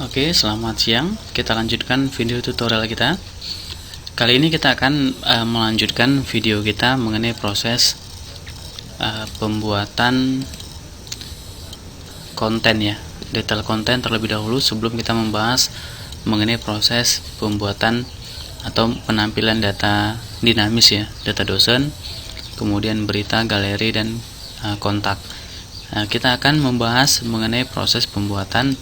Oke, selamat siang. Kita lanjutkan video tutorial kita. Kali ini kita akan melanjutkan video kita mengenai proses pembuatan konten ya, detail konten terlebih dahulu sebelum kita membahas mengenai proses pembuatan atau penampilan data dinamis ya, data dosen, kemudian berita, galeri, dan kontak. Kita akan membahas mengenai proses pembuatan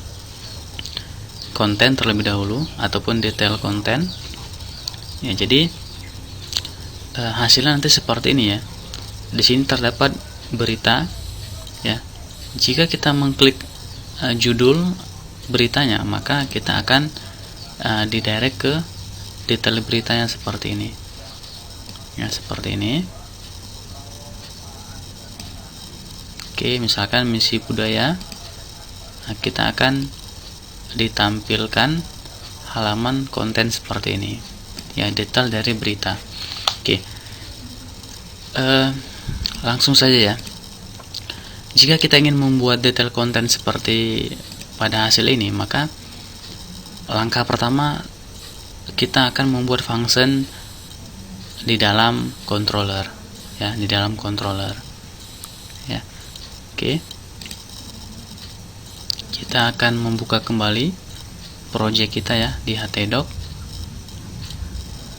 konten terlebih dahulu ataupun detail konten ya. Jadi hasilnya nanti seperti ini ya. Di sini terdapat berita ya. Jika kita mengklik judul beritanya, maka kita akan didirect ke detail beritanya seperti ini ya, seperti ini. Oke, misalkan misi budaya, kita akan ditampilkan halaman konten seperti ini ya, detail dari berita. Oke, langsung saja ya. Jika kita ingin membuat detail konten seperti pada hasil ini, maka langkah pertama kita akan membuat function di dalam controller ya, di dalam controller ya. Oke, kita akan membuka kembali project kita ya di htdoc.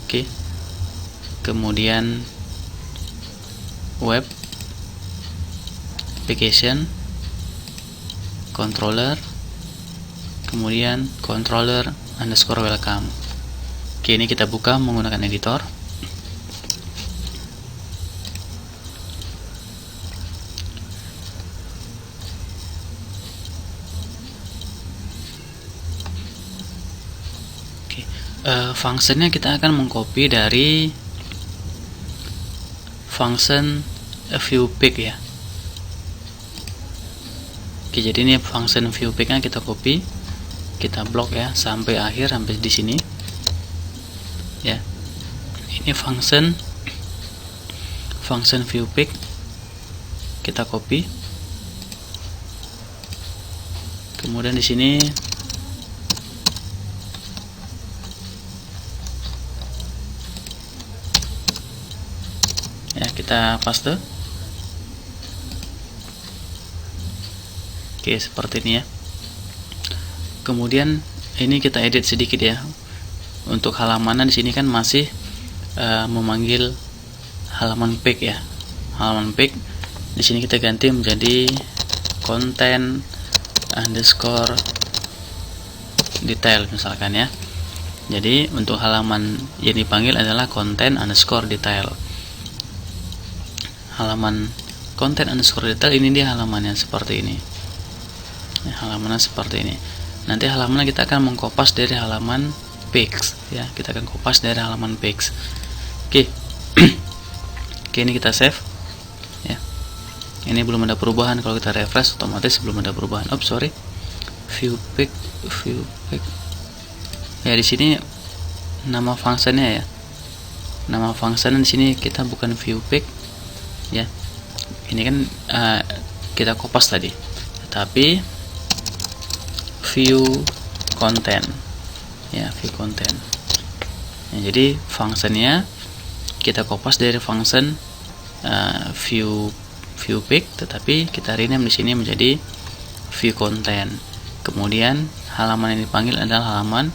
Oke, kemudian web application controller, kemudian controller underscore welcome. Oke, ini kita buka menggunakan editor. Fungsinya kita akan mengcopy dari function view pic ya. Oke, jadi ini function view pic nya kita copy, kita blok ya sampai akhir, sampai di sini ya. Ini function view pic kita copy, kemudian di sini ya kita paste. Oke, seperti ini ya. Kemudian ini kita edit sedikit ya. Untuk halamannya di sini kan masih memanggil halaman page ya. Halaman page di sini kita ganti menjadi content underscore detail misalkan ya. Jadi untuk halaman yang dipanggil adalah content underscore detail. Halaman konten underscore detail ini dia halamannya seperti ini ya, halamannya seperti ini. Nanti halamannya kita akan mengkopas dari halaman page ya, kita akan kopas dari halaman page. Oke. Oke, ini kita save ya. Ini belum ada perubahan, kalau kita refresh otomatis belum ada perubahan. View pic ya. Di sini nama fungsinya ya, nama fungsinya di sini kita bukan view pic ya, ini kan kita kopas tadi, tapi view content ya, view content ya. Jadi fungsinya kita kopas dari function view pic, tetapi kita rename di sini menjadi view content. Kemudian halaman yang dipanggil adalah halaman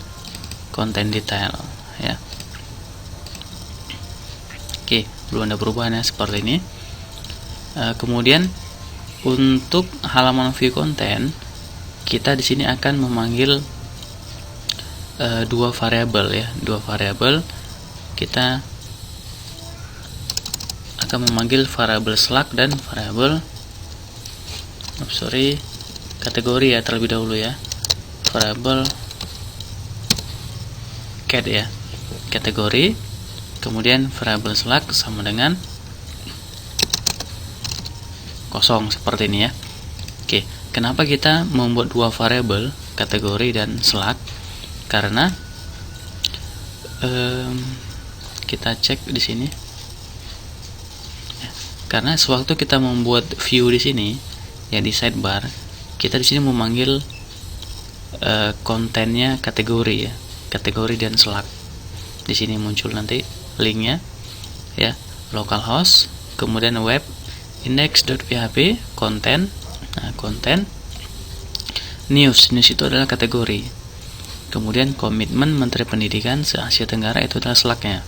content detail ya. Oke, belum ada perubahan ya, seperti ini. Kemudian untuk halaman view content, kita di sini akan memanggil dua variabel ya, dua variabel. Kita akan memanggil variabel slug dan variabel kategori ya terlebih dahulu ya. Variabel cat ya, kategori, kemudian variabel slug sama dengan kosong seperti ini ya. Oke, kenapa kita membuat dua variabel kategori dan slug? Karena kita cek di sini ya, karena sewaktu kita membuat view di sini ya, di sidebar, kita di sini memanggil kontennya kategori ya, kategori dan slug. Di sini muncul nanti linknya ya, localhost, kemudian web index.php, konten. Nah, konten news itu adalah kategori. Kemudian komitmen Menteri Pendidikan se-Asia Tenggara itu adalah slugnya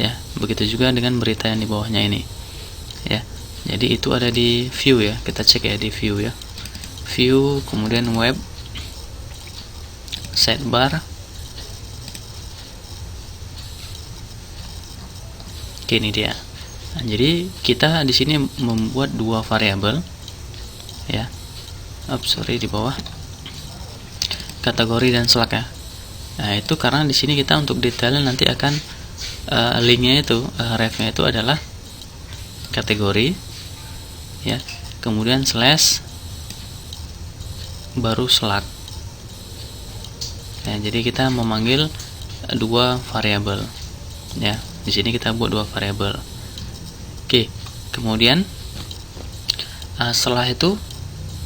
ya. Begitu juga dengan berita yang di bawahnya ini ya. Jadi itu ada di view ya, kita cek ya di view ya, view, kemudian web, sidebar. Oke, ini dia. Nah, jadi kita di sini membuat dua variabel ya. Di bawah kategori dan slug ya. Nah, itu karena di sini kita untuk detailnya nanti akan linknya itu refnya itu adalah kategori ya, kemudian slash baru slug. Nah, jadi kita memanggil dua variabel ya. Di sini kita buat dua variabel. Oke, kemudian setelah itu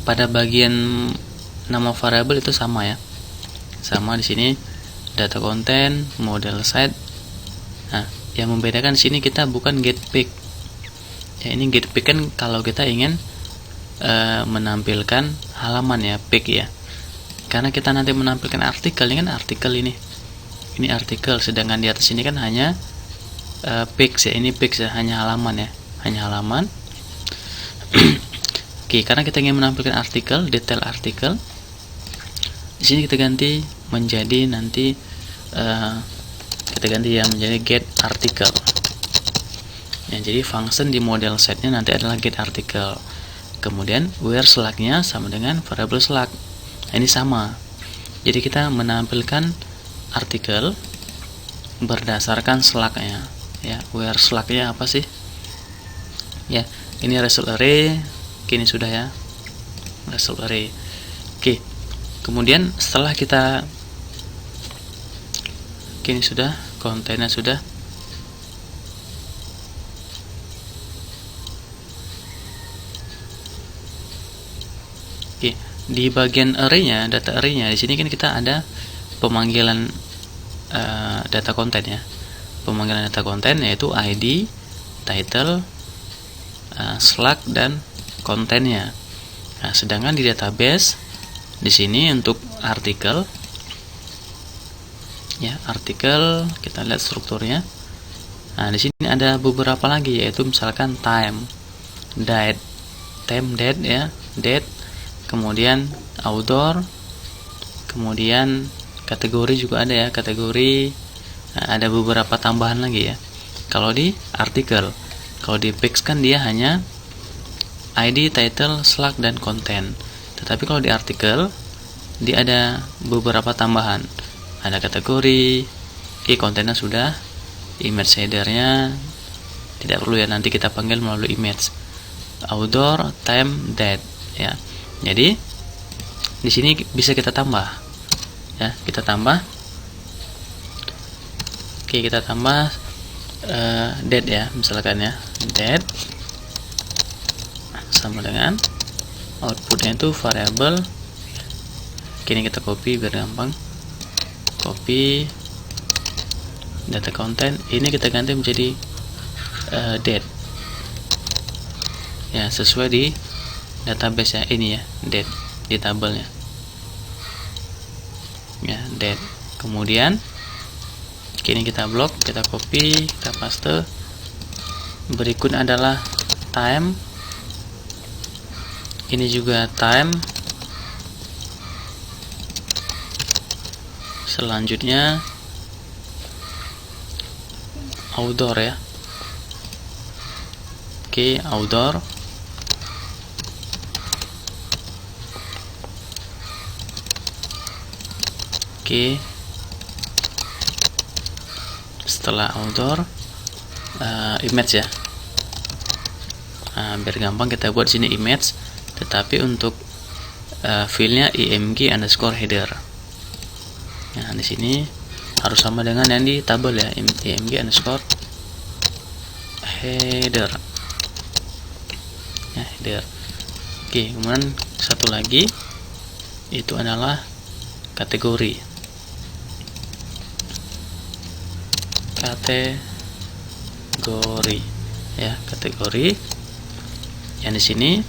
pada bagian nama variabel itu sama ya, sama di sini data konten, model site. Nah, yang membedakan di sini kita bukan get pick ya. Ini get pick kan kalau kita ingin menampilkan halaman ya, pick ya, karena kita nanti menampilkan artikel. Ini kan artikel, ini artikel, sedangkan di atas ini kan hanya pix ya, ini pix ya, hanya halaman ya, hanya halaman. Oke, karena kita ingin menampilkan artikel, detail artikel, di sini kita ganti menjadi nanti kita ganti yang menjadi get article ya. Jadi function di model setnya nanti adalah get article. Kemudian where slug-nya sama dengan variable slug. Nah, ini sama. Jadi kita menampilkan artikel berdasarkan slug-nya ya. Where slug-nya apa sih ya, ini result array. Ini sudah ya, result array. Oke, kemudian setelah kita ini sudah, kontennya sudah. Oke, di bagian array-nya, data array-nya, di sini kan kita ada pemanggilan data konten ya. Pemanggilan data konten yaitu ID, title, slug, dan kontennya. Nah, sedangkan di database di sini untuk artikel ya, artikel kita lihat strukturnya. Nah, di sini ada beberapa lagi, yaitu misalkan time, date, ya, date, kemudian outdoor, kemudian kategori juga ada ya, kategori. Nah, ada beberapa tambahan lagi ya. Kalau di artikel, kalau di pix kan dia hanya ID, title, slug, dan konten. Tetapi kalau di artikel dia ada beberapa tambahan. Ada kategori, kontennya sudah, image headernya tidak perlu ya, nanti kita panggil melalui image. Outdoor, time, date ya. Jadi di sini bisa kita tambah ya, kita tambah. Oke, kita tambah date ya, misalkan ya, date sama dengan outputnya itu variabel. Kini kita copy biar gampang, copy data konten, ini kita ganti menjadi date ya, sesuai di database ya, ini ya, date di tabelnya ya, date. Kemudian kini kita blok, kita copy, kita paste. Berikut adalah time, ini juga time. Selanjutnya outdoor ya. Oke, outdoor. Oke, setelah outdoor image ya. Nah, biar gampang kita buat sini image, tetapi untuk filenya img_header. Nah, di sini harus sama dengan yang di tabel ya, img_header ya, header. Oke, kemudian satu lagi itu adalah kategori ya, kategori yang di sini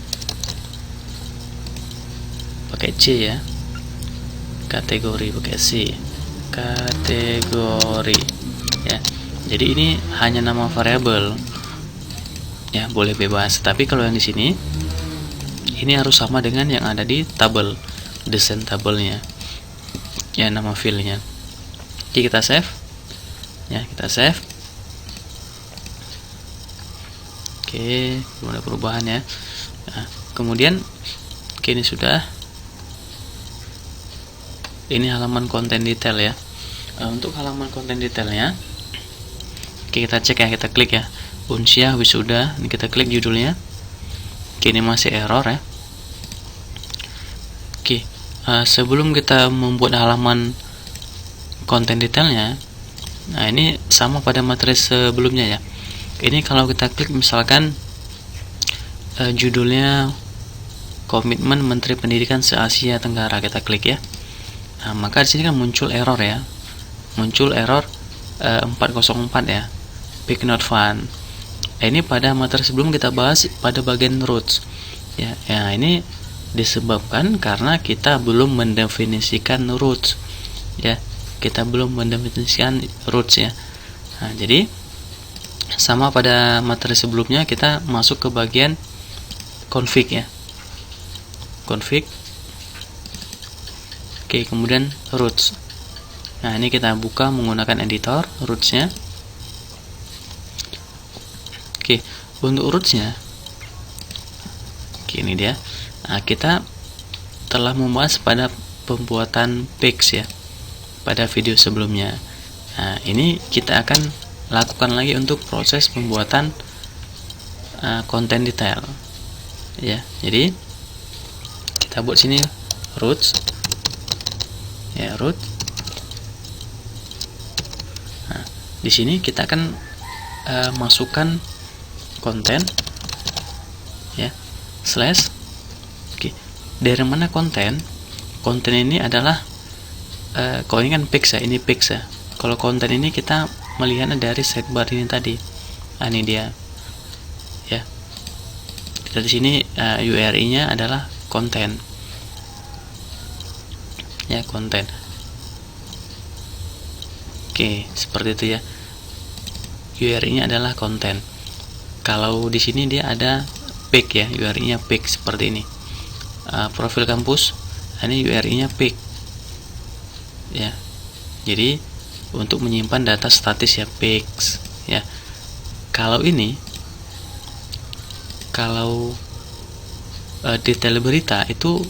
pakai C ya, kategori pakai C, kategori ya. Jadi ini hanya nama variabel ya, boleh bebas. Tapi kalau yang di sini ini harus sama dengan yang ada di tabel, desain tabelnya ya, nama filenya. Oke, kita save ya, kita save. Oke, belum ada perubahan ya. Nah, kemudian ini sudah, ini halaman konten detail ya. Untuk halaman konten detailnya, kita cek ya, kita klik ya, Unsyah Wisuda. Ini kita klik judulnya. Ini masih error ya. Sebelum kita membuat halaman konten detailnya, nah ini sama pada materi sebelumnya ya. Ini kalau kita klik misalkan judulnya Komitmen Menteri Pendidikan se-Asia Tenggara, kita klik ya. Nah, maka di sini kan muncul error ya. Muncul error 404 ya. Pick not found. Ini pada materi sebelum kita bahas pada bagian roots. Ya, ini disebabkan karena kita belum mendefinisikan roots. Ya, kita belum mendefinisikan roots ya. Nah, jadi sama pada materi sebelumnya, kita masuk ke bagian config ya. Config. Oke, kemudian roots. Nah, ini kita buka menggunakan editor rootsnya. Oke, untuk rootsnya, ini dia. Nah, kita telah membahas pada pembuatan page ya, pada video sebelumnya. Nah, ini kita akan lakukan lagi untuk proses pembuatan konten detail ya. Jadi kita buat sini roots ya, root. Nah, di sini kita akan masukkan konten ya, slash. Oke, dari mana konten? Konten ini adalah kalau ini kan pix ya, ini pix ya. Kalau konten ini kita melihatnya dari sidebar ini tadi. Ini dia ya. Dari sini URI-nya adalah konten ya, konten. Oke, seperti itu ya. URI-nya adalah konten. Kalau di sini dia ada pic ya, URI-nya pic seperti ini. Profil kampus, ini URI-nya pic ya. Jadi untuk menyimpan data statis ya, pics ya. Kalau ini, kalau detail berita itu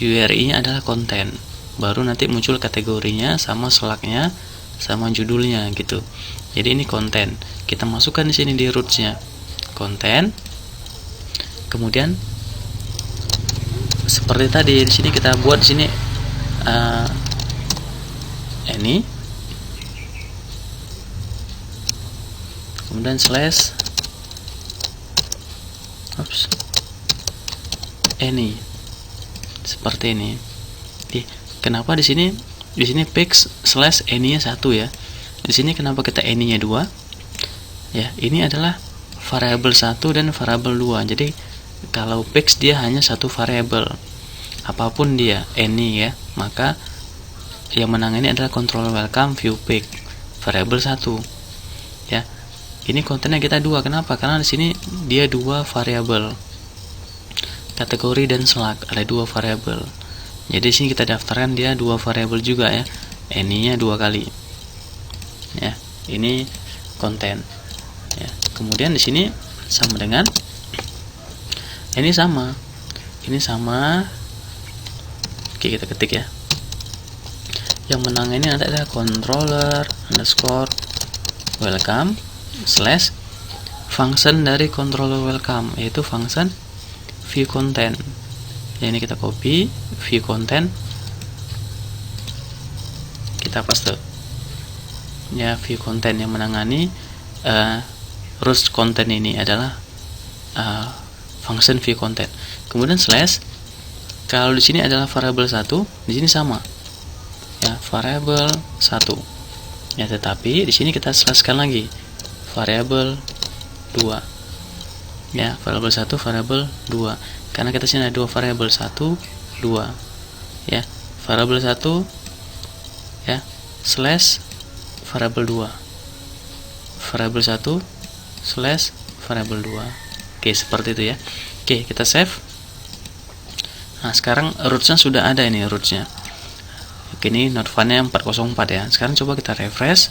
URI-nya adalah konten, baru nanti muncul kategorinya sama selaknya sama judulnya gitu. Jadi ini konten, kita masukkan di sini di rootsnya konten. Kemudian seperti tadi di sini kita buat di sini ini, kemudian slash ini seperti ini. Kenapa di sini pix slash any-nya 1 ya. Di sini kenapa kita any-nya 2 ya? Ini adalah variabel 1 dan variabel 2. Jadi kalau pix dia hanya satu variabel, apapun dia any ya, maka yang menang ini adalah controller welcome view pic variabel 1 ya. Ini kontennya kita 2. Kenapa? Karena di sini dia 2 variabel, kategori dan selak, ada 2 variabel. Jadi di sini kita daftarkan dia 2 variabel juga ya, any-nya 2 kali ya. Ini konten ya. Kemudian di sini sama dengan ini sama, ini sama. Oke, kita ketik ya. Yang menang ini nanti adalah controller underscore welcome slash function dari controller welcome, yaitu function view content ya. Ini kita copy view content, kita paste ya. View content yang menangani root content ini adalah function view content. Kemudian slash, kalau di sini adalah variabel 1, di sini sama ya, variabel 1. Ya, tetapi di sini kita selaskan lagi variabel 2. Ya, variabel 1, variabel 2. Karena kita sini ada dua variabel 1, 2. Ya, variabel 1 ya, slash variabel 2. Variabel 1 slash variabel 2. Oke, seperti itu ya. Oke, kita save. Nah, sekarang rootsnya sudah ada ini rootsnya. Oke, ini notefile-nya 404 ya. Sekarang coba kita refresh.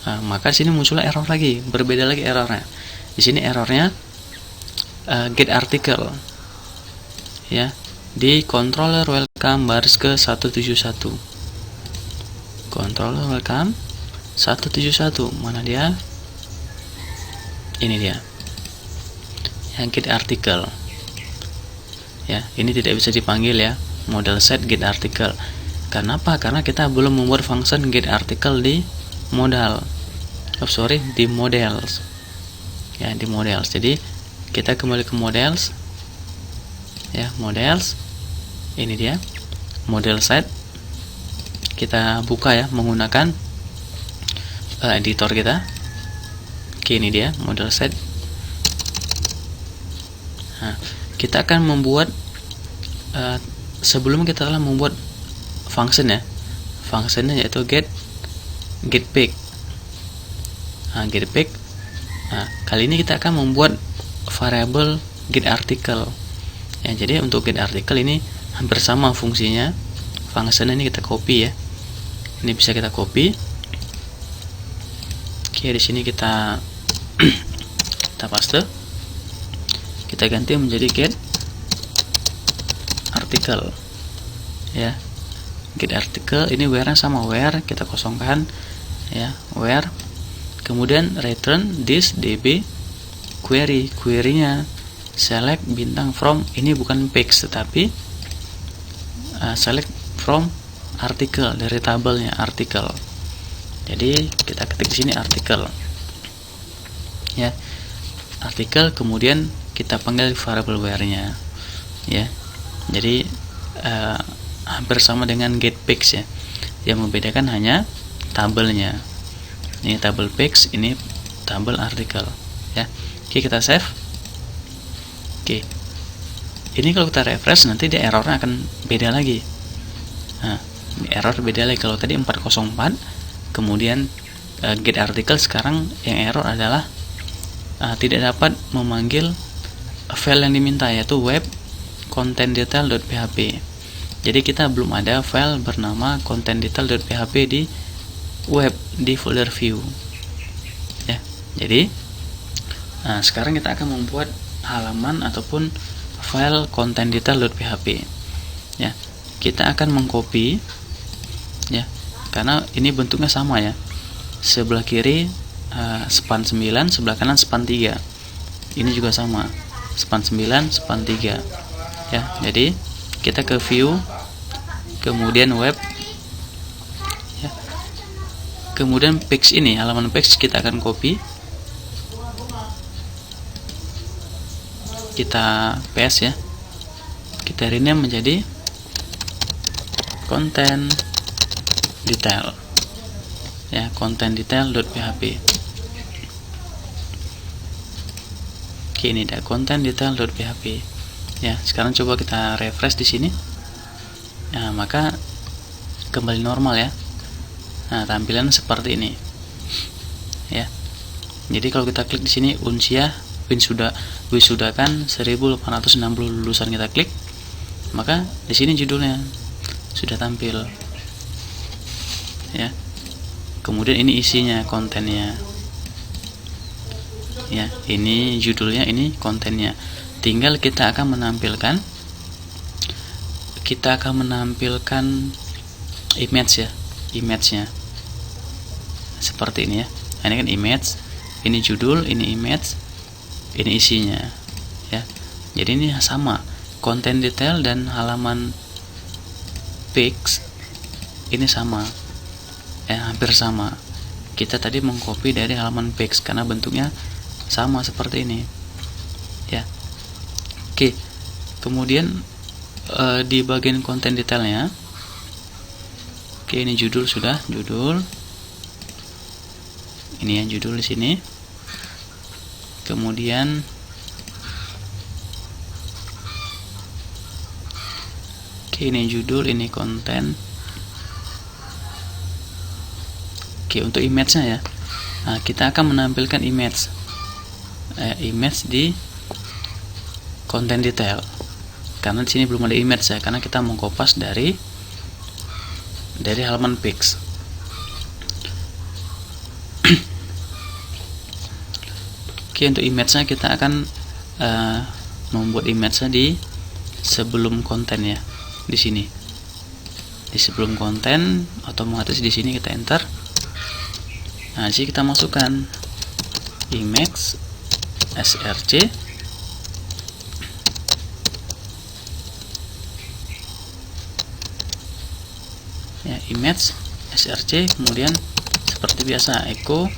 Nah, maka sini munculnya error lagi, berbeda lagi errornya. Di sini errornya get article ya, di controller welcome baris ke 171. Controller welcome 171, mana dia? Ini dia, yang get article ya. Ini tidak bisa dipanggil ya, model set get article. Karena apa? Karena kita belum membuat function get article di modal, di models ya, di models. Jadi kita kembali ke models ya, models, ini dia model set. Kita buka ya menggunakan editor kita. Oke, ini dia model set. Nah, kita akan membuat sebelum kita telah membuat function ya, functionnya yaitu get pick. Nah, get pick. Nah, kali ini kita akan membuat variabel get article ya. Jadi untuk get article ini hampir sama fungsinya. Function ini kita copy ya. Ini bisa kita copy. Oke, di sini kita kita paste. Kita ganti menjadi get article ya. Get article ini where-nya sama where, kita kosongkan ya, where. Kemudian return this db query. Query-nya select bintang from, ini bukan page tetapi select from article, dari tabelnya article. Jadi kita ketik di sini article ya, article. Kemudian kita panggil variable where-nya ya. Jadi hampir sama dengan get page ya, yang membedakan hanya tabelnya. Ini tabel page, ini tabel article ya. Oke, kita save. Oke, ini kalau kita refresh nanti dia errornya akan beda lagi. Nah, ini error beda lagi. Kalau tadi 404, kemudian get article, sekarang yang error adalah tidak dapat memanggil file yang diminta, yaitu web contentdetail.php. Jadi kita belum ada file bernama contentdetail.php di web, di folder view ya. Jadi sekarang kita akan membuat halaman ataupun file contentdetail.php ya. Kita akan mengcopy ya, karena ini bentuknya sama ya. Sebelah kiri span 9, sebelah kanan span 3. Ini juga sama, span 9, span 3 ya. Jadi kita ke view, kemudian web ya. Kemudian page, ini halaman page kita akan copy, kita paste ya. Kita rename menjadi content detail ya, contentdetail.php. Oke, ini ada contentdetail.php ya. Sekarang coba kita refresh di sini. Nah, maka kembali normal ya. Nah, tampilan seperti ini ya. Jadi kalau kita klik di sini Unsia wisudakan 1860 lulusan, kita klik, maka di sini judulnya sudah tampil ya. Kemudian ini isinya, kontennya ya. Ini judulnya, ini kontennya. Tinggal kita akan menampilkan image ya, image-nya seperti ini ya. Nah, ini kan image, ini judul, ini image, ini isinya ya. Jadi ini sama, content detail dan halaman page ini sama ya, hampir sama. Kita tadi mengcopy dari halaman page karena bentuknya sama seperti ini ya. Oke, kemudian di bagian content detailnya Oke, ini judul sudah, judul. Ini yang judul di sini. Kemudian oke, ini judul, ini konten. Oke, untuk image-nya ya. Nah, kita akan menampilkan image di konten detail. Karena di sini belum ada image ya, karena kita mau kopas dari halaman Pix. Oke, untuk image-nya kita akan membuat image-nya di sebelum konten ya. Di sini. Di sebelum konten, otomatis di sini kita enter. Nah, jadi kita masukkan image src. Ya, image src, kemudian seperti biasa echo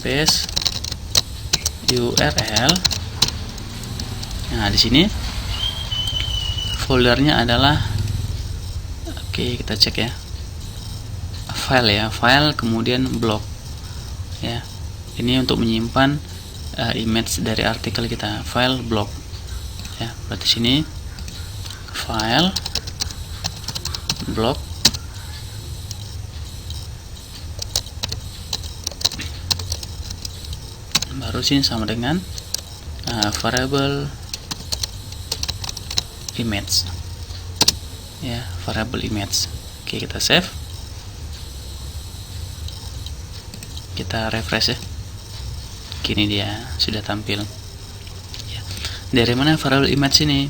base URL. Nah, di sini foldernya adalah, oke, kita cek ya, file ya, file kemudian blog ya. Ini untuk menyimpan image dari artikel kita, file blog ya. Berarti sini file blog, baru sini sama dengan variable image ya, variable image. Oke, kita save, kita refresh ya. Kini dia sudah tampil ya. Dari mana variable image ini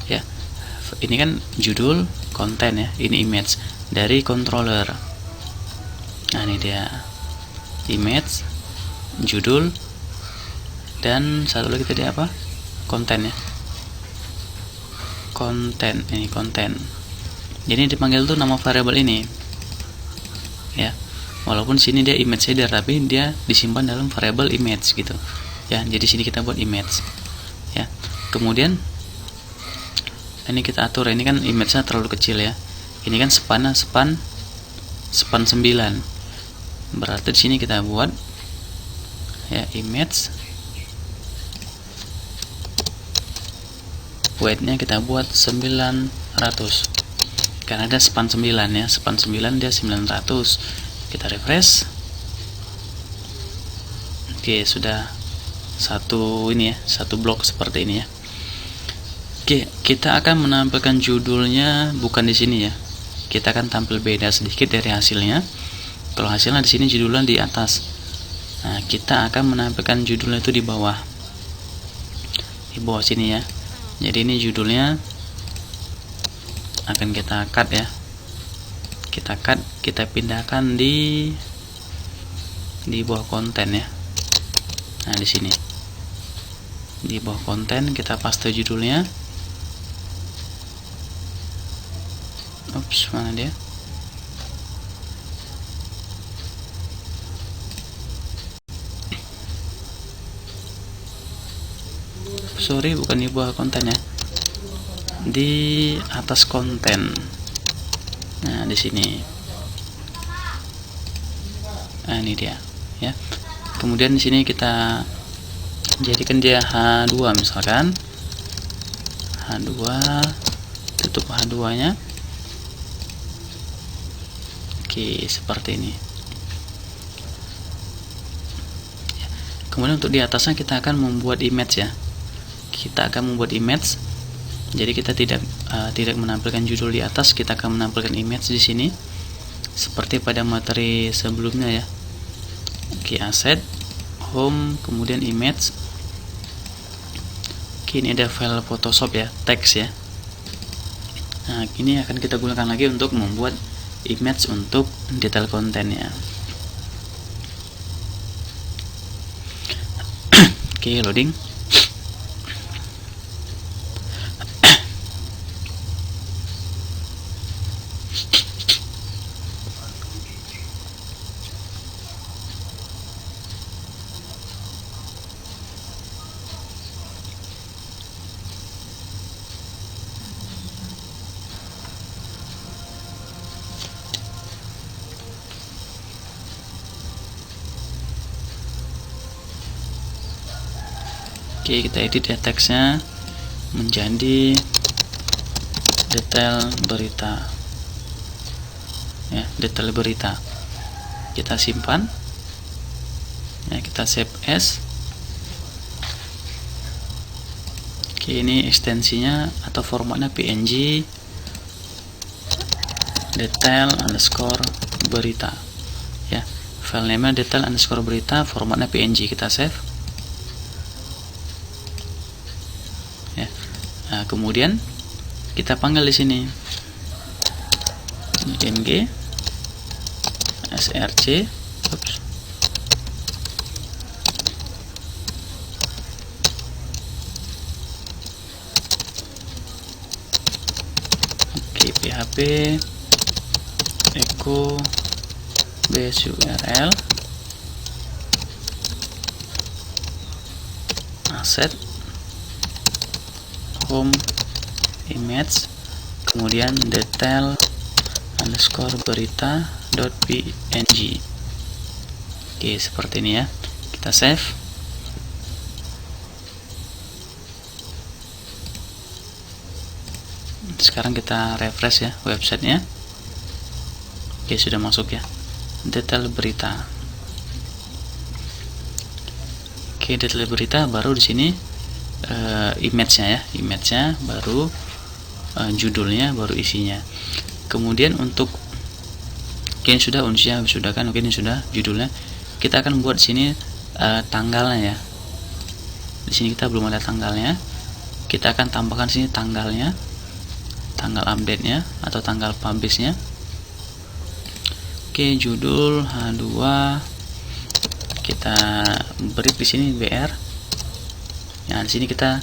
ya? Ini kan judul, konten ya, ini image dari controller. Nah, ini dia image, judul, dan satu lagi tadi apa? Konten ya. Konten, ini konten. Jadi dipanggil tuh nama variable ini ya. Walaupun sini dia image header, tapi dia disimpan dalam variable image gitu ya. Jadi sini kita buat image ya. Kemudian ini kita atur, ini kan image-nya terlalu kecil ya. Ini kan span 9. Berarti di sini kita buat ya image weight-nya kita buat 900. Karena ada span 9 ya, span 9 dia 900. Kita refresh. Oke, sudah satu ini ya, satu blok seperti ini ya. Oke, kita akan menampilkan judulnya bukan di sini ya. Kita akan tampil beda sedikit dari hasilnya. Kalau hasilnya di sini, judulnya di atas. Nah, kita akan menampilkan judulnya itu di bawah. Di bawah sini ya. Jadi ini judulnya akan kita cut ya. Kita cut, kita pindahkan di bawah konten ya. Nah, di sini. Di bawah konten kita paste judulnya. Ups, mana dia? Sorry, bukan di bawah konten ya. Di atas konten. Nah, di sini. Nah, ini dia ya. Kemudian di sini kita jadikan dia H2 misalkan. H2, tutup H2-nya. Oke, seperti ini. Kemudian untuk di atasnya kita akan membuat image ya. Kita akan membuat image. Jadi kita tidak menampilkan judul di atas, kita akan menampilkan image di sini seperti pada materi sebelumnya ya. Oke, asset, home, kemudian image. Oke, ini ada file Photoshop ya, teks ya. Nah, ini akan kita gunakan lagi untuk membuat image untuk detail kontennya. Oke, loading. Oke, kita edit ya teksnya menjadi detail berita ya, detail berita. Kita simpan ya, kita save as. Oke, ini ekstensinya atau formatnya PNG detail underscore berita ya, file name detail underscore berita, formatnya PNG. Kita save ya. Nah, kemudian kita panggil di sini img src. Oke, php echo base url asset home image, kemudian detail underscore berita .png. Oke, seperti ini ya. Kita save. Sekarang kita refresh ya websitenya. Oke, sudah masuk ya detail berita. Oke, detail berita baru di sini image-nya ya, image-nya baru, judulnya baru, isinya. Kemudian untuk ini sudah unsia sudah kan, oke, ini sudah judulnya. Kita akan buat sini tanggalnya ya. Di sini kita belum ada tanggalnya. Kita akan tambahkan sini tanggalnya, tanggal update-nya atau tanggal publish-nya. Oke, judul H2 kita beri di sini BR. Nah, di sini kita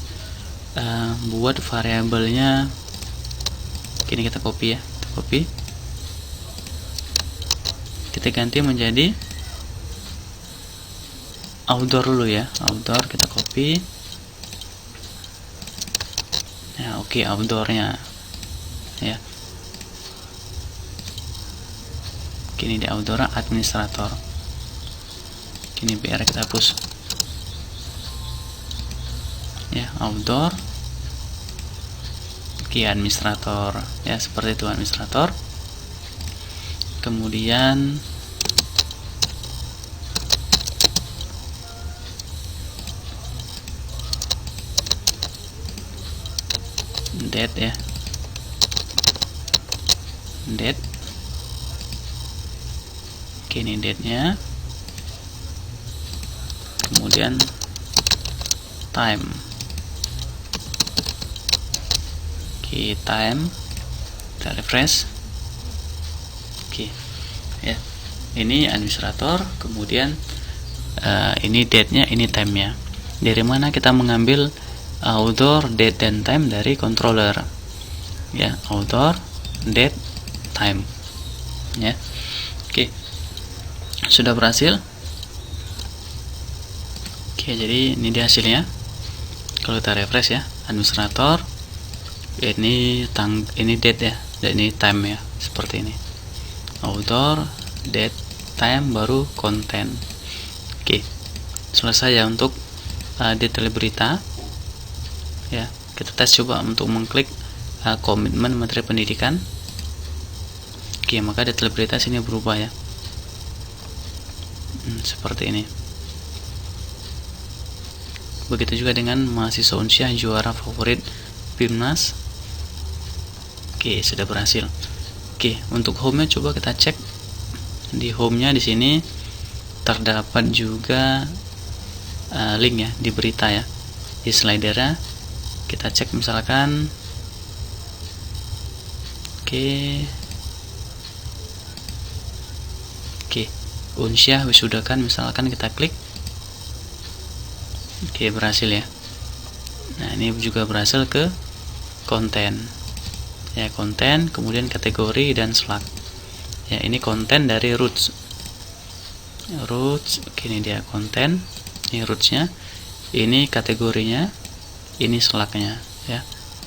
buat variabelnya. Ini kita copy ya, kita copy. Kita ganti menjadi outdoor dulu ya, outdoor kita copy. Ya, oke, outdoornya ya. Kini di outdoor administrator. Kini BR kita hapus. Ya, outdoor. Oke, administrator. Ya, seperti itu administrator. Kemudian date ya. Date. Oke, ini date-nya. Kemudian time. Oke, time. Kita refresh. Oke ya, ini administrator, kemudian ini date-nya, ini time-nya. Dari mana kita mengambil outdoor, date dan time? Dari controller ya, outdoor, date, time ya. Oke, sudah berhasil. Oke, jadi ini dia hasilnya. Kalau kita refresh ya, administrator, ini date ya, dan ini time ya, seperti ini. Outdoor, date, time, baru konten. Oke, selesai ya untuk detail berita ya. Kita tes coba untuk mengklik komitmen materi pendidikan. Oke, maka detail berita sini berubah ya, seperti ini. Begitu juga dengan mahasiswa unsia juara favorit PIMNAS. Oke, sudah berhasil. Oke, untuk home-nya coba kita cek. Di home-nya di sini terdapat juga link ya di berita ya. Di slider-nya kita cek misalkan. Oke, unsia wisudakan misalkan, kita klik. Oke, berhasil ya. Nah, ini juga berhasil ke konten ya, konten, kemudian kategori dan Slack ya. Ini konten dari roots. Oke, ini dia konten, ini rootsnya, ini kategorinya, ini Slacknya ya.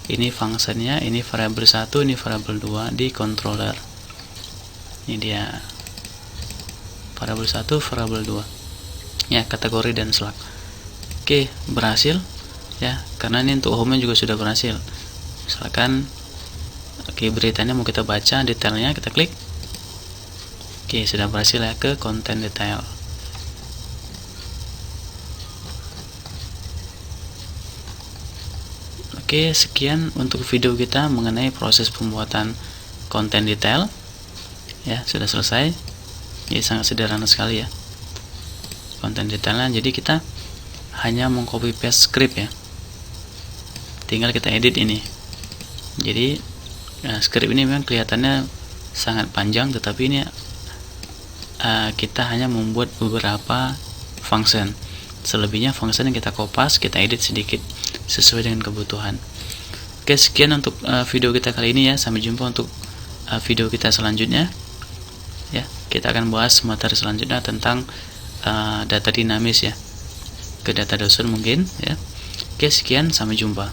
Ini fungsinya, ini variabel 1, ini variabel 2 di controller. Ini dia variabel 1, variabel 2 ya, kategori dan Slack. Oke, berhasil. ya, karena ini untuk home juga sudah berhasil. Misalkan oke, beritanya mau kita baca detailnya, kita klik. Oke, sudah berhasil ya ke konten detail. Oke, sekian untuk video kita mengenai proses pembuatan konten detail. Ya, sudah selesai. Jadi sangat sederhana sekali ya konten detailnya. Jadi kita hanya mengcopy paste script ya, tinggal kita edit ini. Jadi script ini memang kelihatannya sangat panjang, tetapi ini kita hanya membuat beberapa function. Selebihnya function yang kita kopas, kita edit sedikit sesuai dengan kebutuhan. Oke, sekian untuk video kita kali ini ya. Sampai jumpa untuk video kita selanjutnya ya. Kita akan bahas materi selanjutnya tentang data dinamis ya, ke data dosen mungkin ya. Oke, sekian, sampai jumpa.